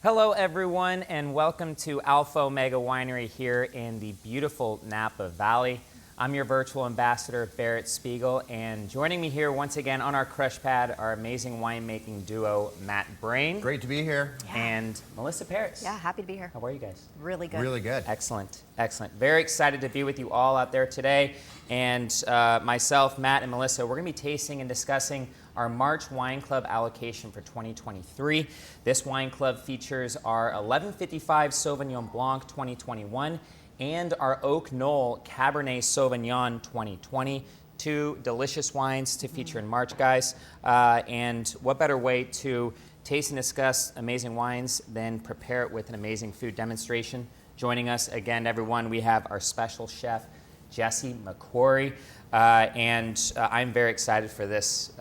Hello everyone, and welcome to Alpha Omega Winery here in the beautiful Napa Valley. I'm your virtual ambassador, Barrett Spiegel, and joining me here once again on our crush pad, our amazing winemaking duo, Matt Brain. Great to be here. Yeah. And Melissa Paris. Yeah, happy to be here. How are you guys? Really good. Really good. Excellent, excellent. Very excited to be with you all out there today. And myself, Matt, and Melissa, we're gonna be tasting and discussing our March Wine Club allocation for 2023. This wine club features our 1155 Sauvignon Blanc 2021 and our Oak Knoll Cabernet Sauvignon 2020. Two delicious wines to feature in March, guys. And what better way to taste and discuss amazing wines than prepare it with an amazing food demonstration. Joining us again, everyone, we have our special chef, Jesse McQuarrie. I'm very excited for this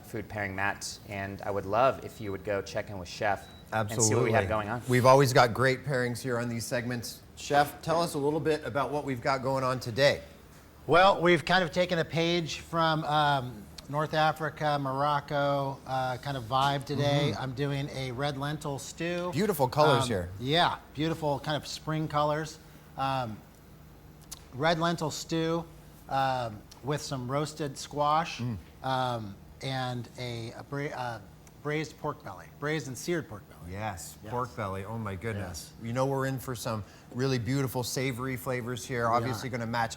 food pairing, Matt, and I would love if you would go check in with Chef. Absolutely. And see what we have going on. We've always got great pairings here on these segments. Chef, tell us a little bit about what we've got going on today. Well, we've kind of taken a page from North Africa, Morocco kind of vibe today. I'm doing a red lentil stew. Beautiful colors here. Yeah, beautiful kind of spring colors. Red lentil stew with some roasted squash and a braised pork belly, braised and seared pork belly. Yes, pork belly. Oh my goodness. You know we're in for some really beautiful savory flavors here. Obviously going to match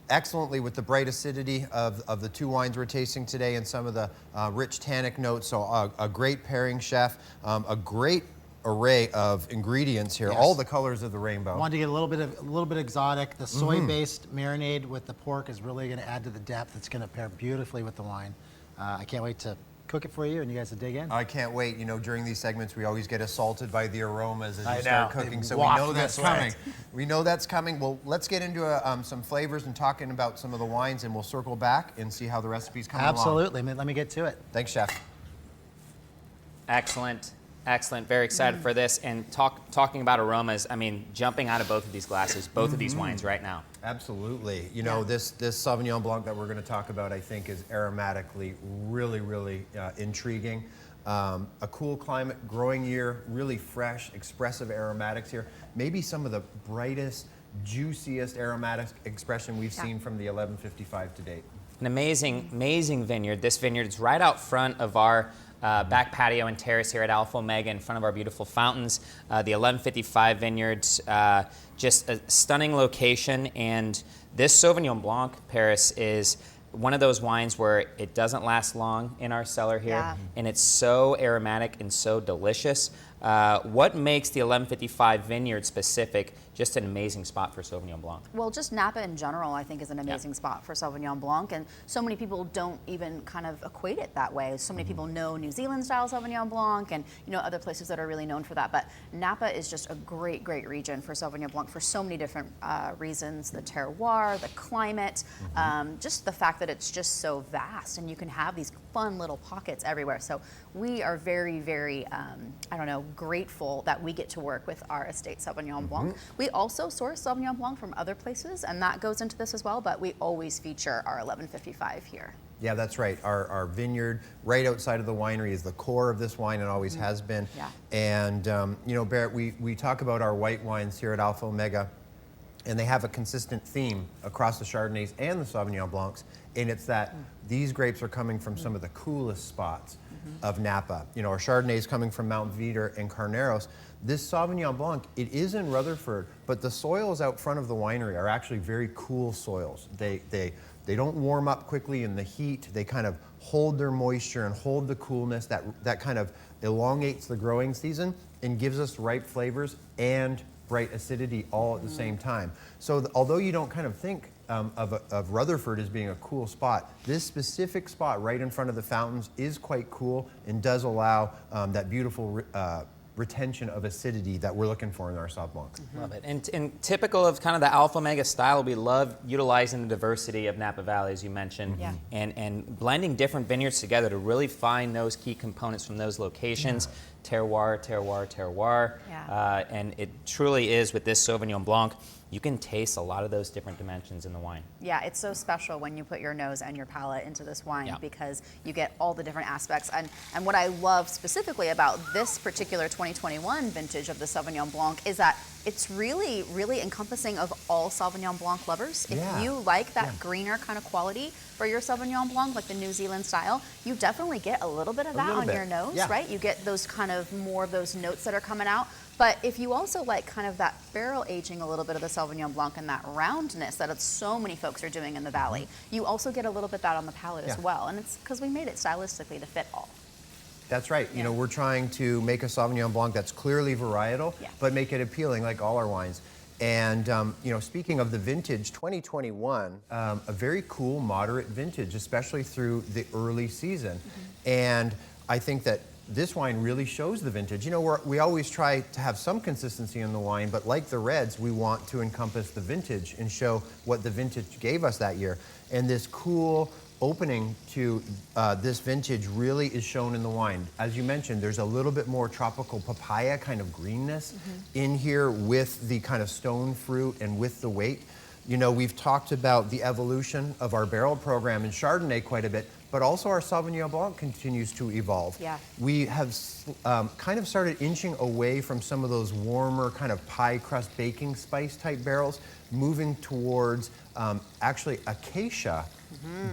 excellently with the bright acidity of the two wines we're tasting today and some of the rich tannic notes. So a great pairing, Chef. A great array of ingredients here. Yes. All the colors of the rainbow. Wanted to get a little bit exotic. The soy-based marinade with the pork is really going to add to the depth. It's going to pair beautifully with the wine. I can't wait to cook it for you and you guys to dig in. I can't wait. You know, during these segments, we always get assaulted by the aromas as you start cooking, so we waft know that's this way. coming. We know that's coming. Well, let's get into some flavors and talking about some of the wines, and we'll circle back and see how the recipes come along. Absolutely. Let me get to it. Thanks, Chef. Excellent, excellent. Very excited for this. And talking about aromas, I mean, jumping out of both of these glasses, both of these wines right now. Absolutely. You know, this Sauvignon Blanc that we're going to talk about, I think, is aromatically really, really intriguing. A cool climate, growing year, really fresh, expressive aromatics here. Maybe some of the brightest, juiciest aromatic expression we've seen from the 1155 to date. An amazing, amazing vineyard. This vineyard is right out front of our back patio and terrace here at Alpha Omega in front of our beautiful fountains. The 1155 vineyard, just a stunning location. And this Sauvignon Blanc, Paris, is one of those wines where it doesn't last long in our cellar here. And it's so aromatic and so delicious. What makes the 1155 vineyard specific just an amazing spot for Sauvignon Blanc? Well, just Napa in general, I think, is an amazing spot for Sauvignon Blanc, and so many people don't even kind of equate it that way. So many people know New Zealand style Sauvignon Blanc and, you know, other places that are really known for that, but Napa is just a great, great region for Sauvignon Blanc for so many different reasons. The terroir, the climate, just the fact that it's just so vast and you can have these fun little pockets everywhere. So we are very, very, grateful that we get to work with our estate Sauvignon Blanc. We also source Sauvignon Blanc from other places, and that goes into this as well, but we always feature our 1155 here. Yeah, that's right. Our vineyard right outside of the winery is the core of this wine and always has been. Yeah. And, you know, Barrett, we talk about our white wines here at Alpha Omega, and they have a consistent theme across the Chardonnays and the Sauvignon Blancs, and it's that these grapes are coming from some of the coolest spots of Napa. You know, our Chardonnay is coming from Mount Veeder and Carneros. This Sauvignon Blanc, it is in Rutherford, but the soils out front of the winery are actually very cool soils. They don't warm up quickly in the heat. They kind of hold their moisture and hold the coolness that kind of elongates the growing season and gives us ripe flavors and bright acidity all at the same time. So although you don't kind of think of Rutherford as being a cool spot, this specific spot right in front of the fountains is quite cool and does allow that beautiful retention of acidity that we're looking for in our Sauv Blanc. Love it. And typical of kind of the Alpha Omega style, we love utilizing the diversity of Napa Valley, as you mentioned, and blending different vineyards together to really find those key components from those locations terroir, terroir, terroir. Yeah. And it truly is with this Sauvignon Blanc, you can taste a lot of those different dimensions in the wine. Yeah, it's so special when you put your nose and your palate into this wine Yeah. because you get all the different aspects. And what I love specifically about this particular 2021 vintage of the Sauvignon Blanc is that it's really, really encompassing of all Sauvignon Blanc lovers. If Yeah. you like that Yeah. greener kind of quality for your Sauvignon Blanc, like the New Zealand style, you definitely get a little bit of that little on bit. your nose, Yeah. right? You get those kind of more of those notes that are coming out. But if you also like kind of that barrel aging a little bit of the Sauvignon Blanc and that roundness that so many folks are doing in the Valley, you also get a little bit that on the palate as Yeah. well. And it's because we made it stylistically to fit all. That's right. You know, we're trying to make a Sauvignon Blanc that's clearly varietal, Yeah. but make it appealing like all our wines. And, you know, speaking of the vintage, 2021, a very cool, moderate vintage, especially through the early season. And I think that this wine really shows the vintage. You know, we always try to have some consistency in the wine, but like the reds, we want to encompass the vintage and show what the vintage gave us that year. And this cool opening to this vintage really is shown in the wine. As you mentioned, there's a little bit more tropical papaya kind of greenness in here with the kind of stone fruit and with the weight. You know, we've talked about the evolution of our barrel program in Chardonnay quite a bit, but also our Sauvignon Blanc continues to evolve. Yeah. We have kind of started inching away from some of those warmer kind of pie crust baking spice type barrels, moving towards actually acacia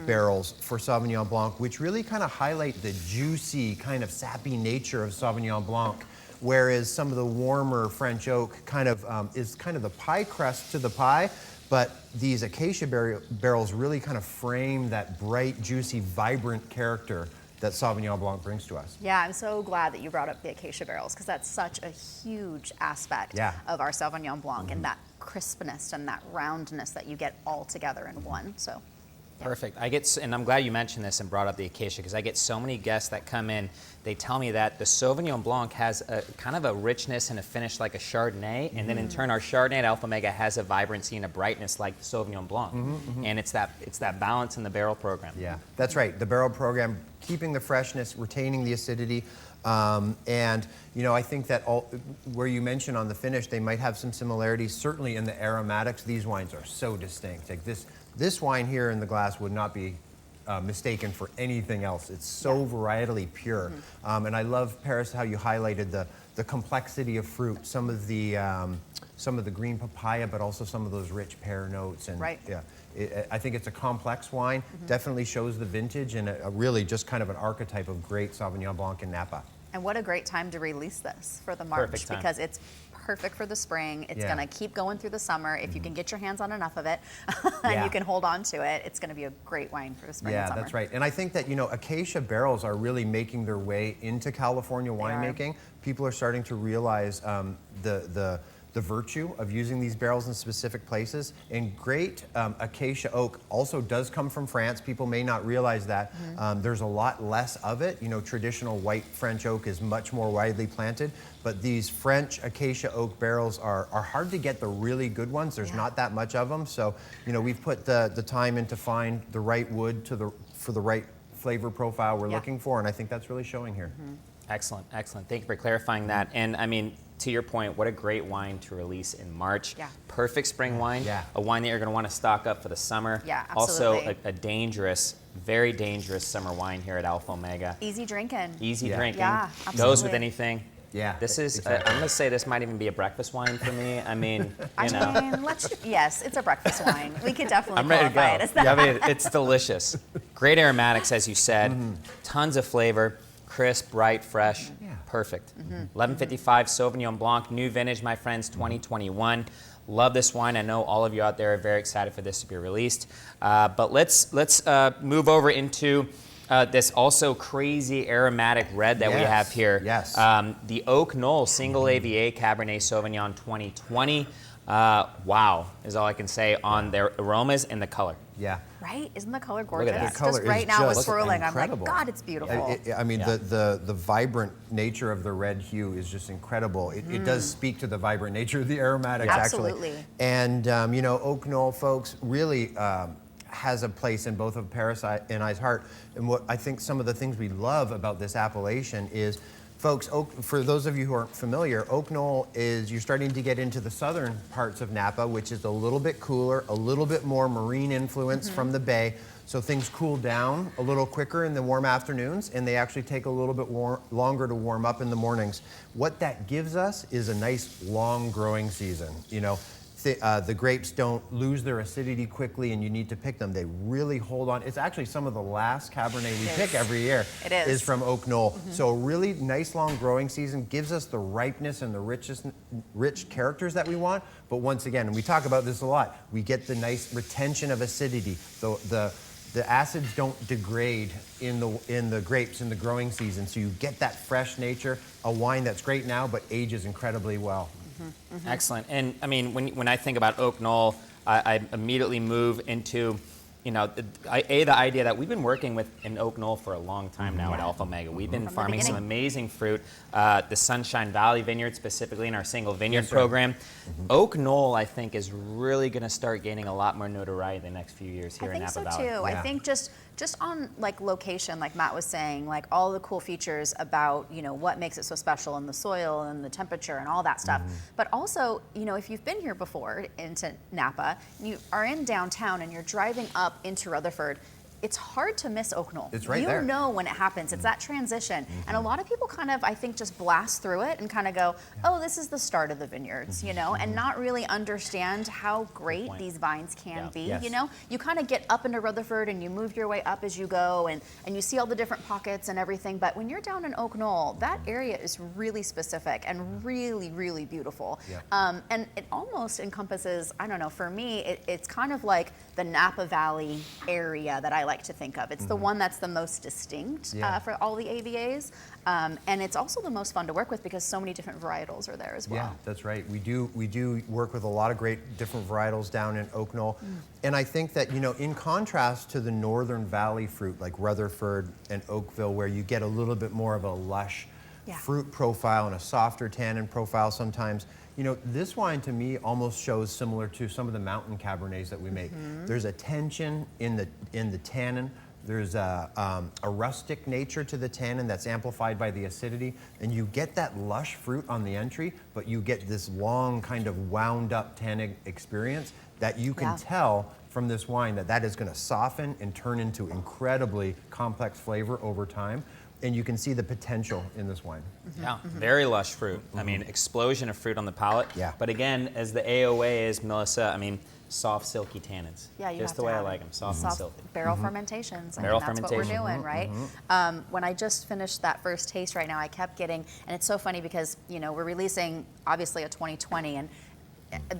barrels for Sauvignon Blanc, which really kind of highlight the juicy kind of sappy nature of Sauvignon Blanc, whereas some of the warmer French oak kind of is kind of the pie crust to the pie. But these acacia barrels really kind of frame that bright, juicy, vibrant character that Sauvignon Blanc brings to us. Yeah, I'm so glad that you brought up the acacia barrels because that's such a huge aspect of our Sauvignon Blanc and that crispness and that roundness that you get all together in one. So. Perfect. And I'm glad you mentioned this and brought up the acacia because I get so many guests that come in. They tell me that the Sauvignon Blanc has a kind of a richness and a finish like a Chardonnay, and then in turn our Chardonnay at Alpha Omega has a vibrancy and a brightness like the Sauvignon Blanc. And it's that balance in the barrel program. Yeah, that's right. The barrel program, keeping the freshness, retaining the acidity. And, you know, I think that where you mentioned on the finish, they might have some similarities. Certainly in the aromatics, these wines are so distinct. Like this wine here in the glass would not be mistaken for anything else. It's so varietally pure. And I love, Paris, how you highlighted the complexity of fruit, some of the green papaya, but also some of those rich pear notes. And yeah, I think it's a complex wine, definitely shows the vintage and a really just kind of an archetype of great Sauvignon Blanc in Napa. And what a great time to release this for the March because it's perfect for the spring. It's going to keep going through the summer. If you can get your hands on enough of it and you can hold on to it, it's going to be a great wine for the spring and summer. Yeah, that's right. And I think that, you know, acacia barrels are really making their way into California winemaking. People are starting to realize the virtue of using these barrels in specific places. And great acacia oak also does come from France. People may not realize that. There's a lot less of it. You know, traditional white French oak is much more widely planted, but these French acacia oak barrels are hard to get the really good ones. There's not that much of them. So, you know, we've put the time in to find the right wood for the right flavor profile we're looking for, and I think that's really showing here. Excellent, excellent. Thank you for clarifying that. And I mean, to your point, what a great wine to release in March. Yeah. Perfect spring wine. Yeah. A wine that you're going to want to stock up for the summer. Yeah, absolutely. Also, a dangerous, very dangerous summer wine here at Alpha Omega. Easy drinking. Easy drinking. Yeah, Goes with absolutely. anything. Yeah. This is, exactly. I'm going to say this might even be a breakfast wine for me. I mean, I you know. mean, yes, it's a breakfast wine. We could definitely I'm ready to qualify go. it as that. Yeah, I mean, it's delicious. Great aromatics, as you said. Tons of flavor. Crisp, bright, fresh. Perfect. 1155 Sauvignon Blanc, new vintage, my friends, 2021. Love this wine. I know all of you out there are very excited for this to be released. But let's move over into this also crazy aromatic red that we have here. Yes. The Oak Knoll Single AVA Cabernet Sauvignon 2020. Wow, is all I can say on their aromas and the color. Yeah. Right? Isn't the color gorgeous? that. The color just right is now, just it's swirling. I'm like, incredible. God, it's beautiful. I mean, the vibrant nature of the red hue is just incredible. It does speak to the vibrant nature of the aromatics, Absolutely. actually. And, you know, Oak Knoll, folks, really has a place in both of Paris and I's heart. And what I think some of the things we love about this appellation is Folks, for those of you who aren't familiar, Oak Knoll you're starting to get into the southern parts of Napa, which is a little bit cooler, a little bit more marine influence from the bay. So things cool down a little quicker in the warm afternoons, and they actually take a little bit longer to warm up in the mornings. What that gives us is a nice long growing season. The grapes don't lose their acidity quickly, and you need to pick them. They really hold on. It's actually some of the last Cabernet we pick every year. It is. From Oak Knoll. So a really nice long growing season gives us the ripeness and the rich characters that we want. But once again, and we talk about this a lot, we get the nice retention of acidity. The acids don't degrade in the grapes in the growing season, so you get that fresh nature, a wine that's great now but ages incredibly well. Excellent. And I mean, when I think about Oak Knoll, I immediately move into, the idea that we've been working in Oak Knoll for a long time now at Alpha Omega. We've been farming some amazing fruit. The Sunshine Valley Vineyard, specifically in our single vineyard program. Oak Knoll, I think, is really going to start gaining a lot more notoriety the next few years here in Napa Valley. I think so too. Yeah. I think just on like location, like Matt was saying, like all the cool features about what makes it so special in the soil and the temperature and all that stuff. But also, if you've been here before into Napa, you are in downtown and you're driving up into Rutherford, it's hard to miss Oak Knoll. It's right there. You know when it happens. It's that transition. And a lot of people kind of, I think, just blast through it and kind of go, oh, this is the start of the vineyards, and not really understand how great these vines can be, Yes. You kind of get up into Rutherford and you move your way up as you go and you see all the different pockets and everything. But when you're down in Oak Knoll, that area is really specific and really, really beautiful. Yeah. And it almost encompasses, I don't know, for me, it's kind of like the Napa Valley area that I like to think of. It's the one that's the most distinct for all the AVAs. And it's also the most fun to work with because so many different varietals are there as well. Yeah, that's right. We do work with a lot of great different varietals down in Oak Knoll. And I think that, in contrast to the Northern Valley fruit like Rutherford and Oakville, where you get a little bit more of a lush fruit profile and a softer tannin profile sometimes, this wine to me almost shows similar to some of the mountain Cabernets that we make. There's a tension in the tannin. There's a rustic nature to the tannin that's amplified by the acidity, and you get that lush fruit on the entry, but you get this long kind of wound up tannic experience that you can tell from this wine that is going to soften and turn into incredibly complex flavor over time. And you can see the potential in this wine. Yeah, very lush fruit. I mean, explosion of fruit on the palate. Yeah. But again, as the AOA is, Melissa, I mean, soft, silky tannins. Yeah, you just have the to way I have like them, soft and silky. Barrel fermentations. Barrel That's what we're fermentation. doing, right? When I just finished that first taste right now, I kept getting, and it's so funny because, we're releasing obviously a 2020 and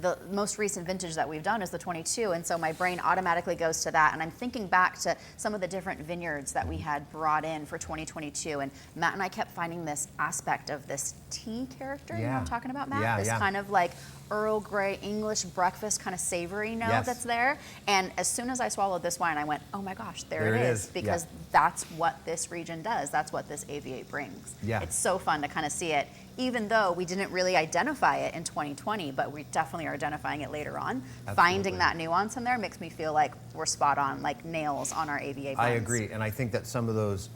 the most recent vintage that we've done is the 22, and so my brain automatically goes to that, and I'm thinking back to some of the different vineyards that we had brought in for 2022, and Matt and I kept finding this aspect of this tea character, you know what I'm talking about, Matt? Yeah, this kind of like Earl Grey English breakfast kind of savory note that's there, and as soon as I swallowed this wine, I went, oh my gosh, there it is, because that's what this region does, that's what this AVA brings. It's so fun to kind of see it, even though we didn't really identify it in 2020, but we definitely are identifying it later on. Finding that nuance in there makes me feel like we're spot on, like nails on our AVA blends. I agree, and I think that some of those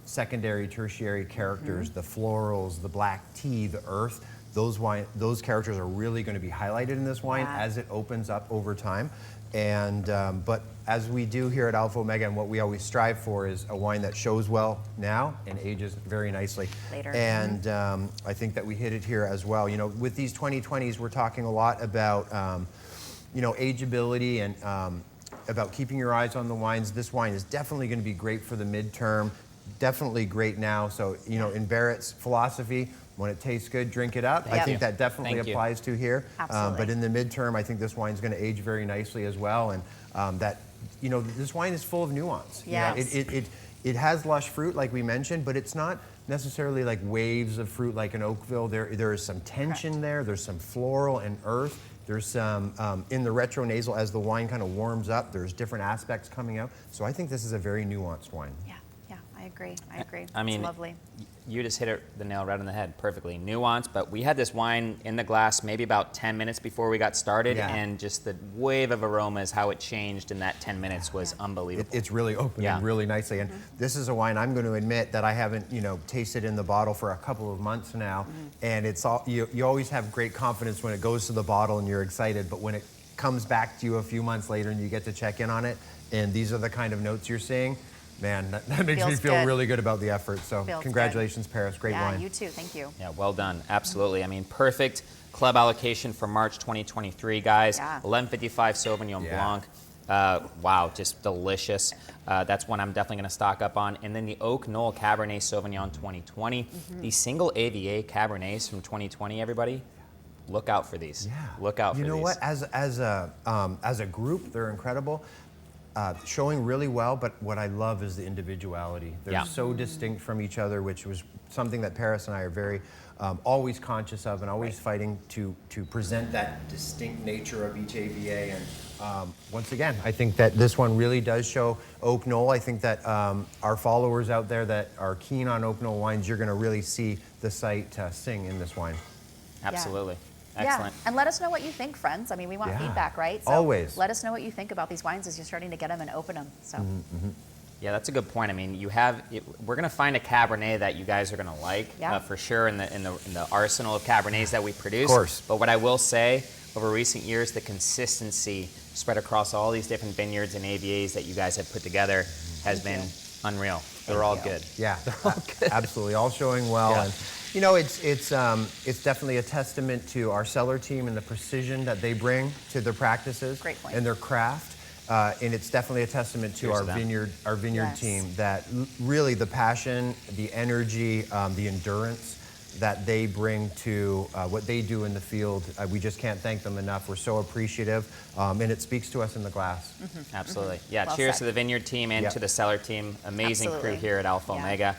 secondary, tertiary characters, the florals, the black tea, the earth, those characters are really going to be highlighted in this wine as it opens up over time. And but as we do here at Alpha Omega, and what we always strive for is a wine that shows well now and ages very nicely later. And I think that we hit it here as well. With these 2020s, we're talking a lot about ageability and about keeping your eyes on the wines. This wine is definitely going to be great for the midterm. Definitely great now. So in Barrett's philosophy, when it tastes good, drink it up. I think that definitely applies to here. But in the midterm, I think this wine's going to age very nicely as well. And this wine is full of nuance. Yes. It has lush fruit, like we mentioned, but it's not necessarily like waves of fruit like in Oakville. There is some tension there. There's some floral and earth. There's some, in the retronasal, as the wine kind of warms up, there's different aspects coming out. So I think this is a very nuanced wine. Yeah, I agree. I mean, it's lovely. you just hit the nail right on the head perfectly. Nuance, but we had this wine in the glass maybe about 10 minutes before we got started, Yeah. and just the wave of aromas, how it changed in that 10 minutes was unbelievable. It's really opening Yeah. really nicely. And this is a wine I'm going to admit that I haven't, tasted in the bottle for a couple of months now. And it's all you always have great confidence when it goes to the bottle and you're excited, but when it comes back to you a few months later and you get to check in on it, and these are the kind of notes you're seeing, man, that makes me Feels feel good. really good about the effort. So Feels congratulations, Paris. Great Yeah, wine. you too. Thank you. Yeah, well done. Absolutely. I mean, perfect club allocation for March 2023, guys. Yeah. 1155 Sauvignon Yeah. Blanc. Wow, just delicious. That's one I'm definitely going to stock up on. And then the Oak Knoll Cabernet Sauvignon 2020. These single AVA Cabernets from 2020, everybody, look out for these. Yeah. Look out for these. You know what? As a group, they're incredible. Showing really well, but what I love is the individuality. They're Yeah. so distinct from each other, which was something that Paris and I are very always conscious of, and always fighting to present that distinct nature of each AVA. And once again, I think that this one really does show Oak Knoll. I think that our followers out there that are keen on Oak Knoll wines, you're going to really see the site sing in this wine. Absolutely. Excellent. Yeah, and let us know what you think, friends. I mean, we want Yeah. feedback, right? So Always. let us know what you think about these wines as you're starting to get them and open them. So Yeah, that's a good point. I mean, we're going to find a Cabernet that you guys are going to like, Yeah. for sure, in the arsenal of Cabernets that we produce. Of course. But what I will say, over recent years, the consistency spread across all these different vineyards and AVAs that you guys have put together has been unreal. They're all good. Yeah, absolutely, all showing well. Yeah. And it's definitely a testament to our cellar team and the precision that they bring to their practices Great point. and their craft. And it's definitely a testament to Cheers our to them. vineyard Yes. team that really the passion, the energy, the endurance that they bring to what they do in the field. We just can't thank them enough. We're so appreciative, and it speaks to us in the glass. Absolutely. Yeah, Well cheers said. to the vineyard team and Yep. to the cellar team. Amazing Absolutely. crew here at Alpha Yeah. Omega.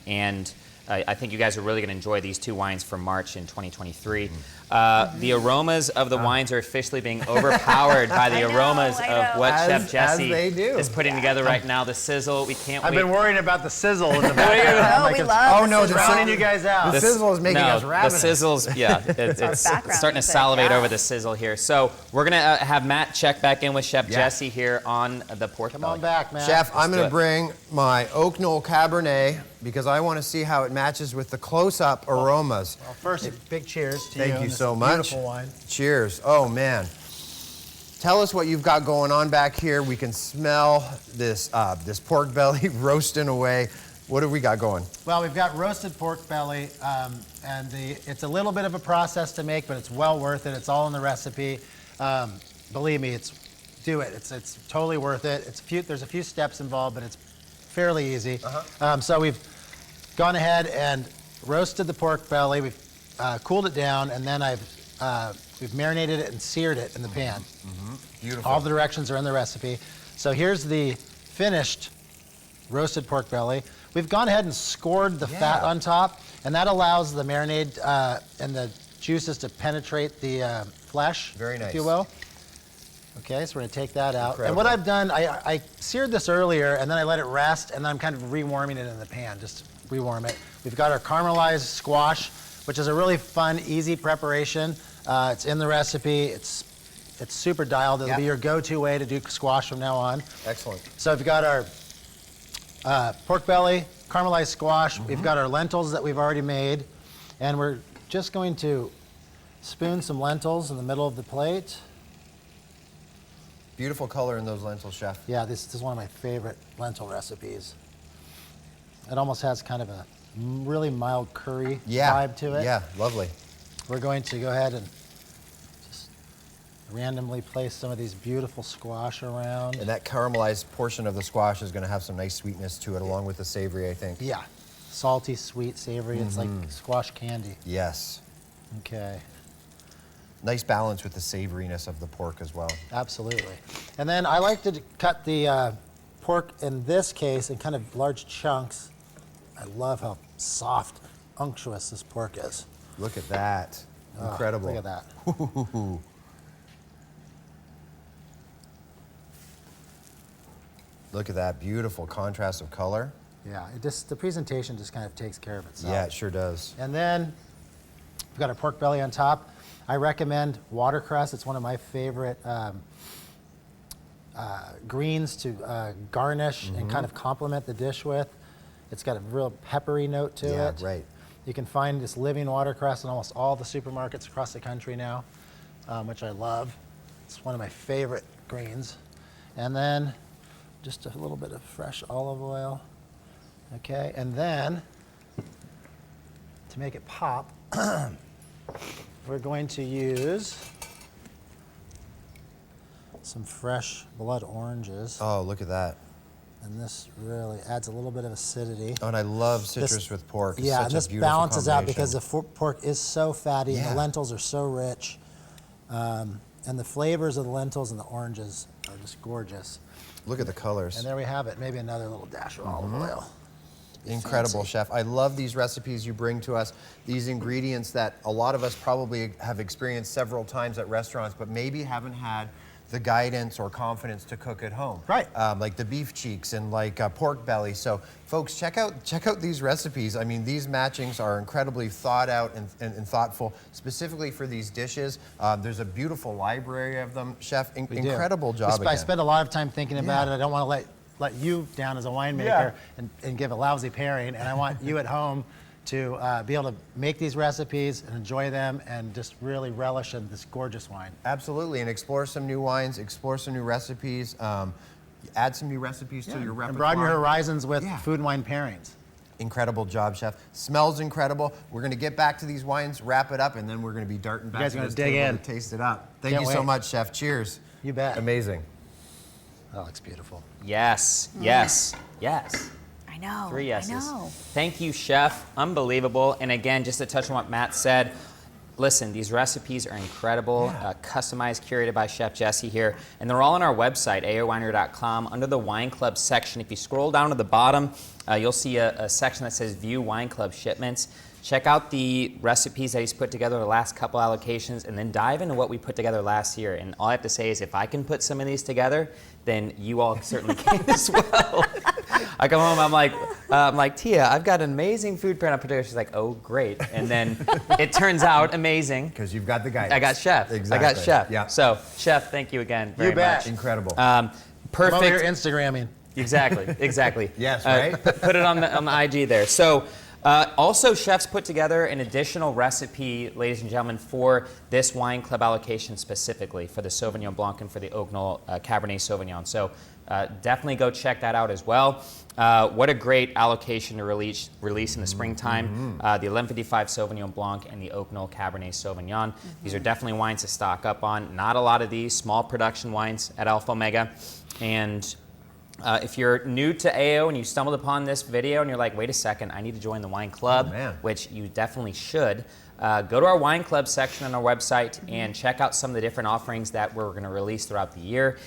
And I think you guys are really going to enjoy these two wines for March in 2023. The aromas of the wines are officially being overpowered by the I know, aromas I of know. what As- Chef Jesse as they do. is putting together right now. The sizzle, we can't I've wait. been worrying about the sizzle in the background. Oh, Like we it's love oh, no, the the sizzle. drowning you guys out. The sizzle is making us ravenous. The sizzle's, yeah, it's background starting to music, salivate yeah. over the sizzle here. So we're going to have Matt check back in with Chef Yeah. Jesse here on the pork Come belly. on back, man. Chef, I'm do going it. to bring my Oak Knoll Cabernet because I want to see how it matches with the close-up aromas. Well, first, big cheers to you. Thank on you this so much. Beautiful wine. Cheers. Oh, man. Tell us what you've got going on back here. We can smell this pork belly roasting away. What have we got going? Well, we've got roasted pork belly, and it's a little bit of a process to make, but it's well worth it. It's all in the recipe. Believe me, do it. It's totally worth it. There's a few steps involved, but it's fairly easy. So we've gone ahead and roasted the pork belly. We've cooled it down, and then we've marinated it and seared it in the pan. Beautiful. All the directions are in the recipe. So here's the finished roasted pork belly. We've gone ahead and scored the fat Yeah. on top, and that allows the marinade and the juices to penetrate the flesh, Very nice. if you will. Okay, so we're gonna take that out. And Incredible. what I've done, I seared this earlier, and then I let it rest, and then I'm kind of rewarming it in the pan, just rewarm it. We've got our caramelized squash, which is a really fun, easy preparation. It's in the recipe. It's super dialed. It'll Yep. be your go-to way to do squash from now on. Excellent. So we've got our pork belly, caramelized squash. Mm-hmm. We've got our lentils that we've already made. And we're just going to spoon some lentils in the middle of the plate. Beautiful color in those lentils, Chef. Yeah, this is one of my favorite lentil recipes. It almost has kind of a really mild curry vibe to it. Yeah, lovely. We're going to go ahead and just randomly place some of these beautiful squash around. And that caramelized portion of the squash is going to have some nice sweetness to it, along with the savory, I think. Yeah, salty, sweet, savory. It's like squash candy. Yes. Okay. Nice balance with the savoriness of the pork as well. Absolutely. And then I like to cut the pork, in this case, in kind of large chunks. I love how soft, unctuous this pork is. Look at that. Oh, Incredible. look at that. Look at that beautiful contrast of color. Yeah, the presentation just kind of takes care of itself. Yeah, it sure does. And then we've got our pork belly on top. I recommend watercress. It's one of my favorite greens to garnish and kind of complement the dish with. It's got a real peppery note to Yeah, it. right. You can find this living watercress in almost all the supermarkets across the country now, which I love. It's one of my favorite greens. And then just a little bit of fresh olive oil. Okay, and then to make it pop, we're going to use some fresh blood oranges. Oh, look at that. And this really adds a little bit of acidity. Oh, and I love citrus with pork. It's Yeah, such and a this beautiful balances out combination. because the pork is so fatty and Yeah. the lentils are so rich. And the flavors of the lentils and the oranges are just gorgeous. Look at the colors. And there we have it. Maybe another little dash of olive oil. Incredible, Fancy. Chef. I love these recipes you bring to us, these ingredients that a lot of us probably have experienced several times at restaurants, but maybe haven't had the guidance or confidence to cook at home. Right. Like the beef cheeks and like pork belly. So folks, check out these recipes. I mean, these matchings are incredibly thought out and thoughtful, specifically for these dishes. There's a beautiful library of them, Chef. We do. Incredible job I again. spend a lot of time thinking about it. I don't want to let you down as a winemaker and give a lousy pairing, and I want you at home to be able to make these recipes and enjoy them and just really relish in this gorgeous wine. Absolutely, and explore some new wines, explore some new recipes, add some new recipes to your repertoire. And broaden your horizons with Yeah. food and wine pairings. Incredible job, Chef. Smells incredible. We're going to get back to these wines, wrap it up, and then we're going to be darting back guys to are gonna this dig table in. to taste it up. Thank Can't you so wait. much, Chef. Cheers. You bet. Amazing. That looks beautiful. Yes, yes, yes. I know. 3 yeses. I know. Thank you, Chef. Unbelievable. And again, just to touch on what Matt said, listen, these recipes are incredible, customized, curated by Chef Jesse here, and they're all on our website, aowinery.com, under the Wine Club section. If you scroll down to the bottom, you'll see a section that says View Wine Club Shipments. Check out the recipes that he's put together the last couple allocations, and then dive into what we put together last year. And all I have to say is if I can put some of these together, then you all certainly can as well. I come home, I'm like, Tia, I've got an amazing food pairing I put together. She's like, oh, great. And then it turns out amazing. Because you've got the guidance. I got Chef. Exactly. I got Chef. Yeah. So, Chef, thank you again very You bet. much. Incredible. I'm over here Perfect. Instagramming. Exactly. Yes, right? Put it on the IG there. So, also, Chef's put together an additional recipe, ladies and gentlemen, for this wine club allocation specifically for the Sauvignon Blanc and for the Oaknall Cabernet Sauvignon. So, definitely go check that out as well. What a great allocation to release in the springtime. The 1155 Sauvignon Blanc and the Oaknall Cabernet Sauvignon. These are definitely wines to stock up on. Not a lot of these small production wines at Alpha Omega. And if you're new to AO and you stumbled upon this video and you're like, wait a second, I need to join the wine club, man. which you definitely should, go to our wine club section on our website and check out some of the different offerings that we're going to release throughout the year.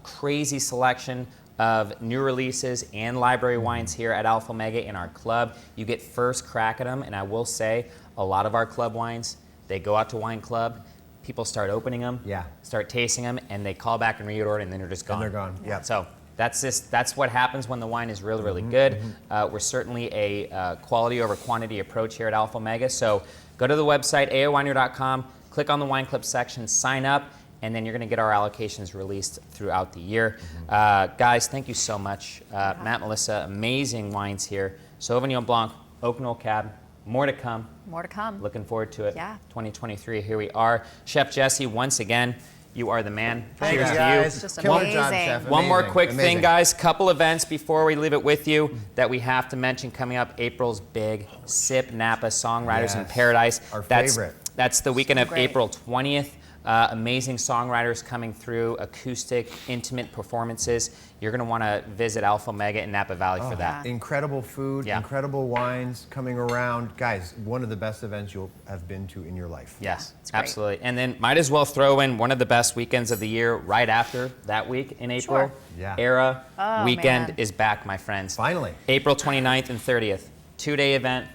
Crazy selection of new releases and library wines here at Alpha Omega in our club. You get first crack at them, and I will say a lot of our club wines, they go out to wine club, people start opening them, start tasting them, and they call back and reorder, and then they're just gone. And they're gone, yeah. So that's what happens when the wine is really, really good. We're certainly a quality over quantity approach here at Alpha Omega. So go to the website, aowinery.com, click on the wine club section, sign up, and then you're going to get our allocations released throughout the year. Guys, thank you so much. Matt, Melissa, amazing wines here. Sauvignon Blanc, Oaknall Cab, more to come. More to come. Looking forward to it. Yeah. 2023, here we are. Chef Jesse, once again, you are the man. Thank Cheers you, to guys. you. Just Killer amazing. job, Chef. One more Amazing, quick amazing. thing, guys. Couple events before we leave it with you that we have to mention coming up. April's big Sip Napa Songwriters in Yes. Paradise. Our That's- favorite. That's the weekend of great. April 20th. Amazing songwriters coming through, acoustic, intimate performances. You're going to want to visit Alpha Omega in Napa Valley for that. Incredible food, Yeah. incredible wines coming around. Guys, one of the best events you'll have been to in your life. Yes, it's great. absolutely. And then might as well throw in one of the best weekends of the year right after that week in April. Sure. Yeah. Era Oh, weekend man. is back, my friends. Finally. April 29th and 30th. 2-day event.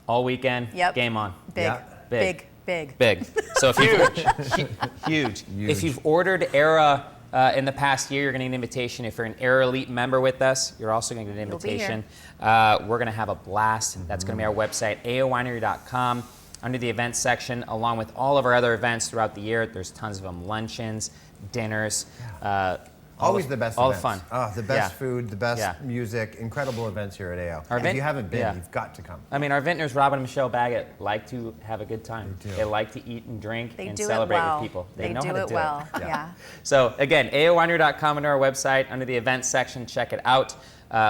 All weekend. Yep. Game on. Big, Yeah. big, big. Big. So if you've huge. If you've ordered Era in the past year, you're going to get an invitation. If you're an Air Elite member with us, you're also going to get an You'll be here. invitation. We're going to have a blast. That's going to be our website, aowinery.com. Under the events section, along with all of our other events throughout the year. There's tons of them: luncheons, dinners. Always the best all events. the fun. Oh, the best Yeah. food, the best Yeah. music, incredible events here at AO. Our If event- you haven't been, yeah. you've got to come. I mean, our vintners, Robin and Michelle Baggett, like to have a good time. They do. They like to eat and drink They and do celebrate it well. with people. They know do how to it do well. it. Yeah. So again, aowinery.com under our website, under the events section, check it out.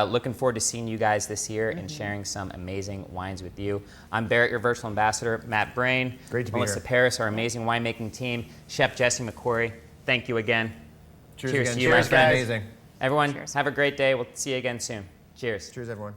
Looking forward to seeing you guys this year and sharing some amazing wines with you. I'm Barrett, your virtual ambassador, Matt Brain, Great to be Melissa here. Paris, our amazing winemaking team, Chef Jesse McQuarrie. Thank you again. Cheers Cheers again. to you, my Cheers, friends. amazing. Everyone, Cheers. have a great day. We'll see you again soon. Cheers. Cheers, everyone.